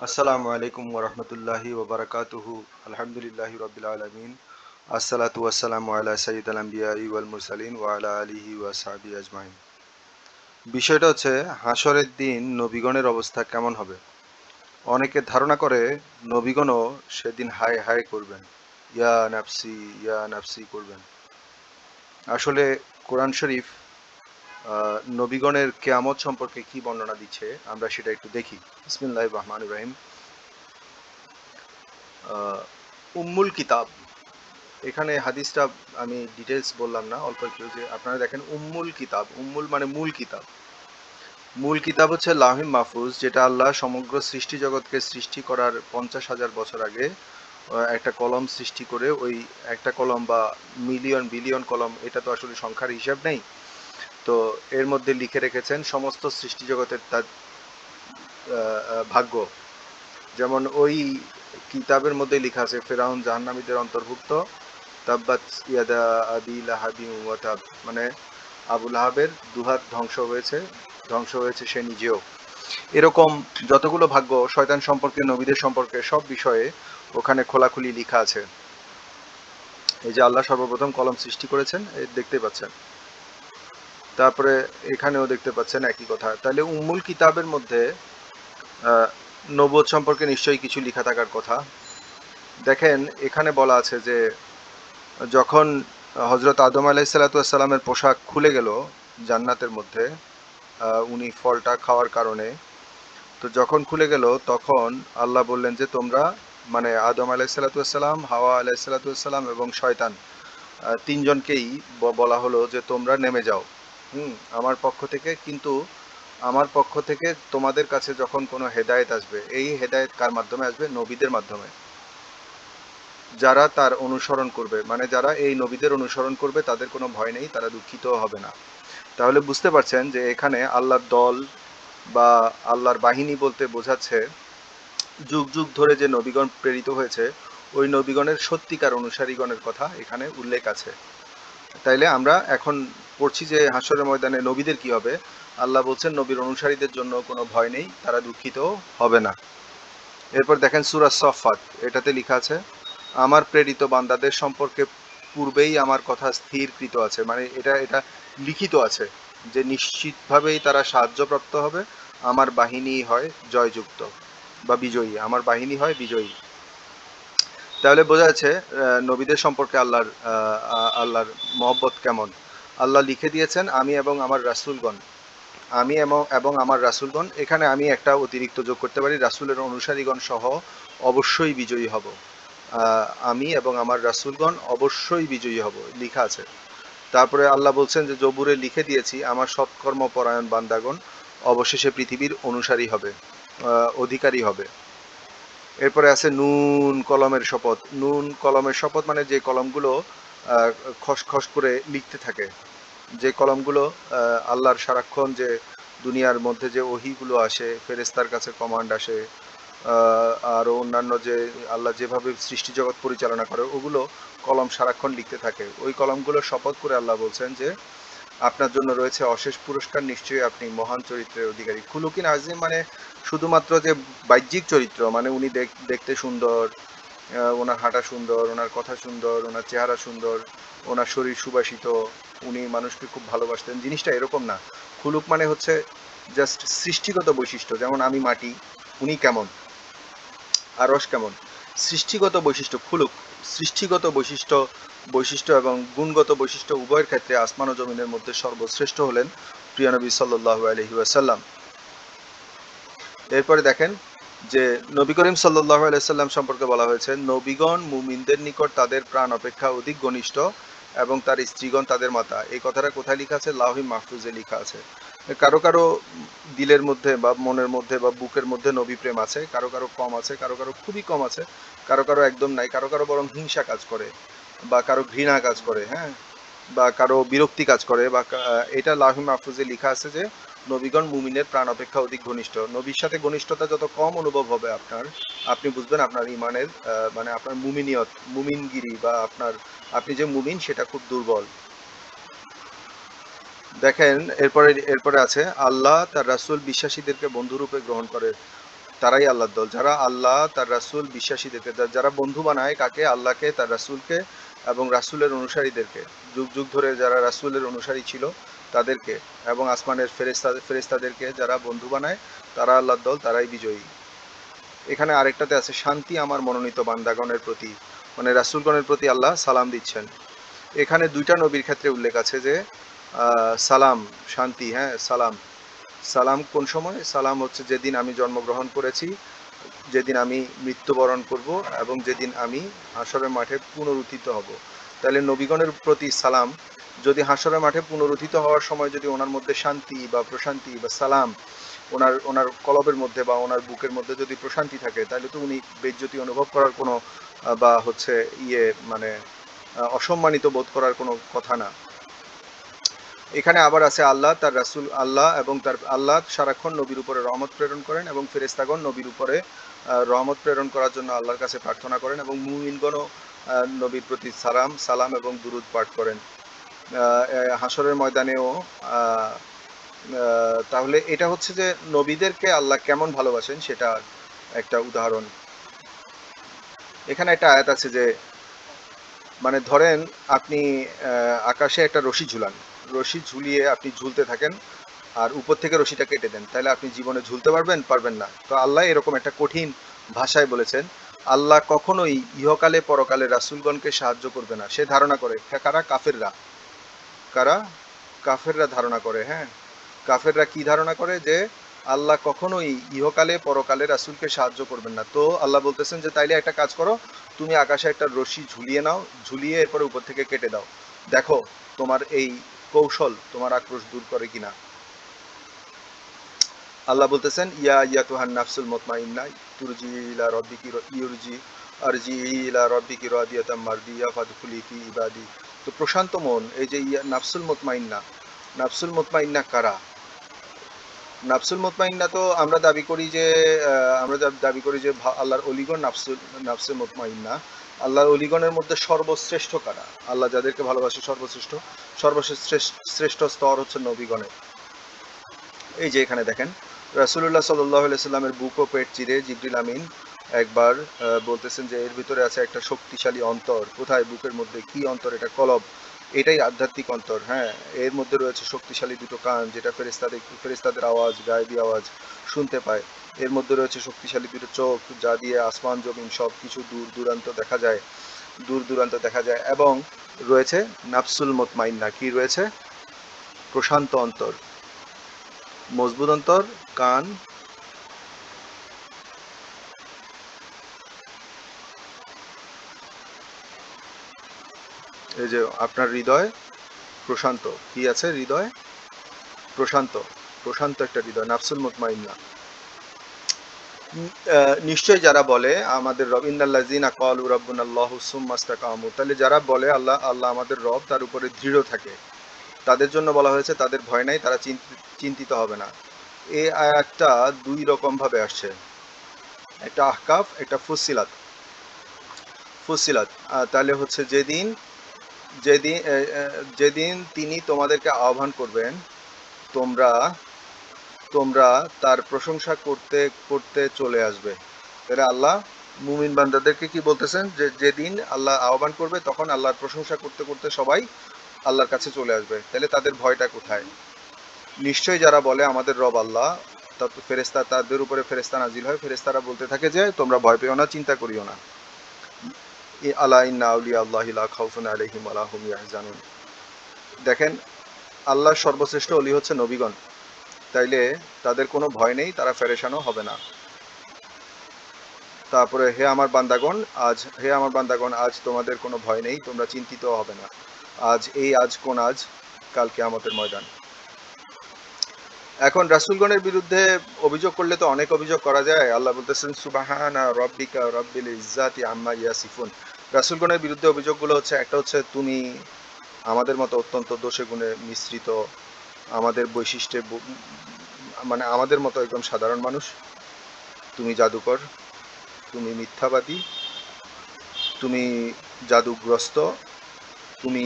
আসসালামু আলাইকুম ওরহমতুল্লাহি ওবরাকাতুহু আলহামদুলিল্লাহি রবিল আলমিন আসসালাতু ওয়াসসালামু আলা সাইয়্যিদিল আম্বিয়া ওয়াল মুরসালিন ওয়া আলা আলিহি ওয়া সাহবিহি আজমাইন। বিষয়টা হচ্ছে হাসরের দিন নবীগণের অবস্থা কেমন হবে। অনেকে ধারণা করে নবীগণও সেদিন হায় হায় করবেন, ইয়া নাফসি করবেন। আসলে কোরআন শরীফ নবীগণের কেয়ামত সম্পর্কে কি বর্ণনা দিচ্ছে আমরা সেটা একটু দেখি। বিসমিল্লাহির রহমানির রহিম। আহ, উম্মুল কিতাব, এখানে হাদিসটা আমি ডিটেলস বললাম না, অল্প একটু, যে আপনারা দেখেন উম্মুল কিতাব, উম্মুল মানে মূল কিতাব। মূল কিতাব হচ্ছে লাহিম মাহফুজ, যেটা আল্লাহ সমগ্র সৃষ্টি জগৎকে সৃষ্টি করার 50,000 বছর আগে একটা কলম সৃষ্টি করে, ওই একটা কলম বা মিলিয়ন বিলিয়ন কলম, এটা তো আসলে সংখ্যার হিসাব নেই, তো এর মধ্যে লিখে রেখেছেন সমস্ত সৃষ্টি জগতের তার ভাগ্য। যেমন ওই কিতাবের মধ্যে লেখা আছে ফেরাউন জাহান্নামীদের অন্তর্ভুক্ত, তাব্বাত ইয়াদা আবি লাহাবি ওয়া তাব, মানে আবু লাহাবের দুহাত ধ্বংস হয়েছে সে নিজেও। এরকম যতগুলো ভাগ্য শয়তান সম্পর্কে, নবীদের সম্পর্কে, সব বিষয়ে ওখানে খোলাখুলি লেখা আছে। এই যে আল্লাহ সর্বপ্রথম কলম সৃষ্টি করেছেন, এই দেখতে পাচ্ছেন, তারপরে এখানেও দেখতে পাচ্ছেন একই কথা। তাহলে উম্মুল কিতাবের মধ্যে আহ, নবুয়ত সম্পর্কে নিশ্চয়ই কিছু লেখা থাকার কথা। দেখেন এখানে বলা আছে যে যখন হজরত আদম আলাইসাল্লামের পোশাক খুলে গেল জান্নাতের মধ্যে, উনি ফলটা খাওয়ার কারণে, তো যখন খুলে গেল তখন আল্লাহ বললেন যে তোমরা, মানে আদম আলাইসাল্লাম, হাওয়া আলাইসাল্লাম এবং শয়তান, তিনজনকেই বলা হলো যে তোমরা নেমে যাও আমার পক্ষ থেকে। কিন্তু আমার পক্ষ থেকে তোমাদের কাছে যখন কোনো হেদায়েত আসবে, এই হেদায়েত কার মাধ্যমে আসবে? নবীদের মাধ্যমে। যারা তার অনুসরণ করবে, মানে যারা এই নবীদের অনুসরণ করবে, তাদের কোনো ভয় নেই, তারা দুঃখিত হবে না। তাহলে বুঝতে পারছেন যে এখানে আল্লাহর দল বা আল্লাহর বাহিনী বলতে বোঝাচ্ছে যুগ যুগ ধরে যে নবীগণ প্রেরিত হয়েছে, ওই নবীগণের সত্যিকার অনুসারীগণের কথা এখানে উল্লেখ আছে। তাইলে আমরা এখন পড়ছি যে হাসরের ময়দানে নবীদের কি হবে। আল্লাহ বলছেন নবীর অনুসারীদের জন্য কোনো ভয় নেই, তারা দুঃখিত হবে না। এরপর দেখেন সূরা সফফাত, এটাতে লেখা আছে আমার প্রেরিত বান্দাদের সম্পর্কে পূর্বেই আমার কথা স্থিরকৃত আছে, মানে এটা এটা লিখিত আছে যে নিশ্চিতভাবেই তারা সাহায্যপ্রাপ্ত হবে। আমার বাহিনী হয় জয়যুক্ত বা বিজয়ী, আমার বাহিনী হয় বিজয়ী। তাহলে বোঝা যাচ্ছে নবীদের সম্পর্কে আল্লাহর মহব্বত কেমন। আল্লাহ লিখে দিয়েছেন আমি এবং আমার রাসূলগণ, আমি এবং আমার রাসূলগণ, এখানে আমি একটা অতিরিক্ত যোগ করতে পারি, রাসূলের অনুসারীগণ সহ অবশ্যই বিজয়ী হব। আমি এবং আমার রাসূলগণ অবশ্যই বিজয়ী হব, লিখা আছে। তারপরে আল্লাহ বলছেন যে জবুরে লিখে দিয়েছি আমার সৎকর্ম পরায়ণ বান্দাগণ অবশেষে পৃথিবীর অনুসারী হবে, অধিকারী হবে। এরপরে আছে নুন কলমের শপথ। নুন কলমের শপথ মানে যে কলমগুলো আহ, খসখস করে লিখতে থাকে, যে কলমগুলো আল্লাহর সারাক্ষণ যে দুনিয়ার মধ্যে যে ওহিগুলো আসে, ফেরেস্তার কাছে কমান্ড আসে, আরও অন্যান্য যে আল্লাহ যেভাবে সৃষ্টি জগৎ পরিচালনা করে, ওগুলো কলম সারাক্ষণ লিখতে থাকে। ওই কলমগুলো শপথ করে আল্লাহ বলছেন যে আপনার জন্য রয়েছে অশেষ পুরস্কার, নিশ্চয়ই আপনি মহান চরিত্রের অধিকারী। খুলুকিন আজিম মানে শুধুমাত্র যে বাহ্যিক চরিত্র, মানে উনি দেখতে সুন্দর, ওনার হাঁটা সুন্দর, ওনার কথা সুন্দর, ওনার চেহারা সুন্দর, ওনার শরীর সুবাসিত, উনি মানুষকে খুব ভালোবাসতেন, জিনিসটা এরকম না। খুলুক মানে হচ্ছে জাস্ট সৃষ্টিগত বৈশিষ্ট্য, যেমন আমি মাটি, উনি কেমন, আরস কেমন, সৃষ্টিগত বৈশিষ্ট্য খুলুক। সৃষ্টিগত বৈশিষ্ট্য এবং গুণগত বৈশিষ্ট্য উভয়ের ক্ষেত্রে আসমান ও জমিনের মধ্যে সর্বশ্রেষ্ঠ হলেন প্রিয় নবী সাল্লাল্লাহু আলাইহি ওয়াসাল্লাম। এরপরে দেখেন যে নবী করিম সাল্লাল্লাহু আলাইহি সাল্লাম সম্পর্কে বলা হয়েছে নবীগণ মুমিনদের নিকট তাদের প্রাণ অপেক্ষা অধিক ঘনিষ্ঠ এবং তার স্ত্রীগণ তাদের মাতা। এই কথাটা কোথায় লেখা আছে? লাউহি মাহফুজে লেখা আছে। কারো কারো দিলের মধ্যে বা মনের মধ্যে বা বুকের মধ্যে নবী প্রেম আছে, কারো কারো কম আছে, কারো কারো খুবই কম আছে, কারো কারো একদম নাই, কারো কারো বরং হিংসা কাজ করে বা কারো ঘৃণা কাজ করে, হ্যাঁ, বা কারো বিরক্তি কাজ করে, বা এটা লাউহি মাহফুজে লেখা আছে যে নবীগণ মুমিনের প্রাণ অপেক্ষা অধিক ঘনিষ্ঠ। নবীর সাথে ঘনিষ্ঠতা যত কম অনুভব হবে আপনার, আপনি বুঝবেন আপনার ইমানের মানে আপনার মুমিনিয়ত, মুমিনগিরি, বা আপনি যে মুমিন সেটা খুব দুর্বল। দেখেন এরপরে এরপরে আছে আল্লাহ তার রাসূল বিশ্বাসীদেরকে বন্ধুরূপে গ্রহণ করে। তারাই আল্লাহর দল, যারা আল্লাহ তার রাসূল বিশ্বাসীদেরকে, যারা বন্ধু বানায় কাকে, আল্লাহকে, তার রাসূলকে এবং রাসূলের অনুসারীদেরকে, যুগ যুগ ধরে যারা রাসূলের অনুসারী ছিল তাদেরকে, এবং আসমানের ফেরেশতাদেরকে যারা বন্ধু বানায়, তারা আল্লাহর দল, তারাই বিজয়ী। এখানে আরেকটাতে আছে শান্তি আমার মনোনীত বান্দাগণের প্রতি, মানে রাসূলগণের প্রতি আল্লাহ সালাম দিচ্ছেন। এখানে দুইটা নবীর ক্ষেত্রে উল্লেখ আছে যে সালাম, শান্তি, হ্যাঁ সালাম। সালাম কোন সময়? সালাম হচ্ছে যেদিন আমি জন্মগ্রহণ করেছি, যেদিন আমি মৃত্যুবরণ করব, এবং যেদিন আমি হাসরের মাঠে পুনরুত্থিত হব। তাহলে নবীগণের প্রতি সালাম, যদি হাসরের মাঠে পুনরুত্থিত হওয়ার সময় যদি ওনার মধ্যে শান্তি বা প্রশান্তি বা সালাম, ওনার ওনার কলবের মধ্যে বা ওনার বুকের মধ্যে যদি প্রশান্তি থাকে, তাহলে তো উনি বেজ্জতি অনুভব করার কোনো বা হচ্ছে মানে অসম্মানিত বোধ করার কোনো কথা না। এখানে আবার আছে আল্লাহ তার রাসূল, আল্লাহ এবং তার আল্লাহ সারাক্ষণ নবীর উপরে রহমত প্রেরণ করেন, এবং ফেরেশতাগণ নবীর উপরে রহমত প্রেরণ করার জন্য আল্লাহর কাছে প্রার্থনা করেন, এবং মুমিনগণও নবীর প্রতি সালাম এবং দুরুদ পাঠ করেন হাসরের ময়দানেও। আহ, তাহলে এটা হচ্ছে যে নবীদেরকে আল্লাহ কেমন ভালোবাসেন সেটা একটা উদাহরণ। এখানে একটা আয়াত আছে যে, মানে ধরেন আপনি আকাশে একটা রশি ঝুলান, রশি ঝুলিয়ে আপনি ঝুলতে থাকেন, আর উপর থেকে রশিটা কেটে দেন, তাহলে আপনি জীবনে ঝুলতে পারবেন? পারবেন না। তো আল্লাহ এরকম একটা কঠিন ভাষায় বলেছেন, আল্লাহ কখনোই ইহকালে পরকালে রাসূলগণকে সাহায্য করবে না। সে ধারণা করে, কারা? কাফেররা। কারা? কাফেররা ধারণা করে, হ্যাঁ। কাফেররা কি ধারণা করে? যে আল্লাহ কখনোই ইহকালে পরকালে রাসূলকে সাহায্য করবেন না। তো আল্লাহ বলতেছেন যে তাইলে একটা কাজ করো, তুমি আকাশে একটা রশি ঝুলিয়ে নাও, ঝুলিয়ে এরপরে উপর থেকে কেটে দাও, দেখো তোমার এই কৌশল তোমার আক্রোশ দূর করে কিনা। আল্লাহ বলতেছেন ইয়া ইয়াতুহান নাফসুল মুতমাইন্না তুরজি ইলা রাব্বিকি ইউরজি আরজি ইলা রাব্বিকি রাদিয়াতাম মারদিয়া ফাদখুলি ফি ইবাদি। তো প্রশান্ত মন, এই যে নাফসুল মুতমাইন্না, নাফসুল মুতমাইন্না কারা? নাফসুল মুতমাইন্না তো আমরা দাবি করি যে আমরা দাবি করি যে আল্লাহর অলিগণ নাফসে মুতমাইন্না। আল্লাহর অলিগণের মধ্যে সর্বশ্রেষ্ঠ কারা? আল্লাহ যাদেরকে ভালোবাসে সর্বশ্রেষ্ঠ, সর্বশ্রেষ্ঠ স্তর হচ্ছে নবীগণের। এই যে এখানে দেখেন, রাসূলুল্লাহ সাল্লাল্লাহু আলাইহি সাল্লামের বুক ও পেট চিরে জিবরিল আমিন একবার বলতেছেন যে এর ভিতরে আছে একটা শক্তিশালী অন্তর। কোথায়? বুকের মধ্যে। কি অন্তর? এটা কলব, এটাই আধ্যাত্মিক অন্তর, হ্যাঁ। এর মধ্যে রয়েছে শক্তিশালী দুটো কান, যেটা ফেরেশতাদের আওয়াজ, গায়েবী আওয়াজ শুনতে পায়। এর মধ্যে রয়েছে শক্তিশালী দুটো চোখ, যা দিয়ে আসমান জমিন সব কিছু দূর দূরান্ত দেখা যায়, দূর দূরান্ত দেখা যায়। এবং রয়েছে নাফসুল মুতমাইন্না। কি রয়েছে? প্রশান্ত অন্তর, মজবুত অন্তর, কান, এই যে আপনার হৃদয় প্রশান্ত। কি আছে? হৃদয় প্রশান্ত, প্রশান্ত একটা হৃদয়, নাফসুল মুতমাইন্না। নিশ্চয়ই যারা বলে আমাদের রব, ইন্নাল্লাযিনা ক্বালু রাব্বুনাল্লাহু সুম্মা ইসতাকামু, তাহলে যারা বলে আল্লাহ আল্লাহ আমাদের রব, তার উপরে দৃঢ় থাকে, তাদের জন্য বলা হয়েছে তাদের ভয় নাই, তারা চিন্তিত হবে না। এই আয়াতটা দুই রকম ভাবে আসছে, একটা আহকাফ, একটা ফুসিলাত। ফুসিলাত তাহলে হচ্ছে যেদিন যেদিন যেদিন তিনি তোমাদেরকে আহ্বান করবেন, তোমরা তোমরা তার প্রশংসা করতে করতে চলে আসবে। তাহলে আল্লাহ মুমিন বান্দাদেরকে কি বলতেছেন? যে যেদিন আল্লাহ আহ্বান করবে তখন আল্লাহর প্রশংসা করতে করতে সবাই আল্লাহর কাছে চলে আসবে। তাহলে তাদের ভয়টা কোথায়? নিশ্চয়ই যারা বলে আমাদের রব আল্লাহ, তত ফেরেস্তা, তাদের উপরে ফেরেস্তা নাজিল হয়, ফেরেস্তারা বলতে থাকে যে তোমরা ভয় পেও না, চিন্তা করিও না। আলা ইন্না আউলিয়া আল্লাহি লা খাউফুন আলাইহিম ওয়া লা হুম ইয়াহজানুন। দেখেন, আল্লাহর সর্বশ্রেষ্ঠ অলি হচ্ছে নবীগণ, তাইলে তাদের কোনো ভয় নেই, তারা ফেরেশানও হবে না। তারপরে হে আমার বান্দাগণ আজ তোমাদের কোনো ভয় নেই, তোমরা চিন্তিত হবে না। আজ কোন আজ? কাল কিয়ামতের ময়দান। এখন রাসূলগণের বিরুদ্ধে অভিযোগ করলে তো অনেক অভিযোগ করা যায়। আল্লাহ বলতেছেন সুবহানা রাব্বিকা রাব্বিল ইজ্জাতি আম্মা ইয়াসিফুন। রাসূলগণের বিরুদ্ধে অভিযোগগুলো হচ্ছে, একটা হচ্ছে তুমি আমাদের মতো অত্যন্ত দোষে গুণে মিশ্রিত, আমাদের বৈশিষ্ট্যে মানে আমাদের মতো একদম সাধারণ মানুষ, তুমি জাদুকর, তুমি মিথ্যাবাদী, তুমি জাদুগ্রস্ত, তুমি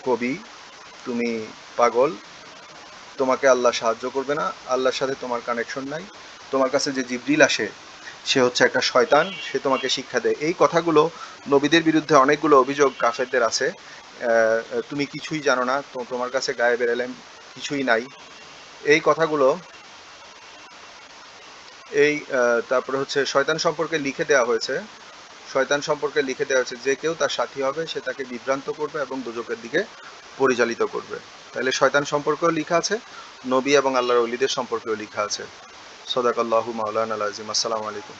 কবি, তুমি পাগল, তোমাকে আল্লাহ সাহায্য করবে না, আল্লাহর সাথে তোমার কানেকশন নাই, তোমার কাছে যে জিবরিল আসে সে হচ্ছে একটা শয়তান, সে তোমাকে শিক্ষা দেয়। এই কথাগুলো, নবীদের বিরুদ্ধে অনেকগুলো অভিযোগ কাফেরদের আছে। তুমি কিছুই জানো না, তো তোমার কাছে গায়েবের এলেম কিছুই নাই, এই কথাগুলো। এই তারপরে হচ্ছে শয়তান সম্পর্কে লিখে দেওয়া হয়েছে, শয়তান সম্পর্কে লিখে দেওয়া হয়েছে যে কেউ তার সাথী হবে সে তাকে বিভ্রান্ত করবে এবং দোজখের দিকে পরিচালিত করবে। তাহলে শয়তান সম্পর্কেও লিখা আছে, নবী এবং আল্লাহর ওলিদের সম্পর্কেও লিখা আছে। সদাকাল্লাহু মাওলানা আল আজিম। আসসালামু আলাইকুম।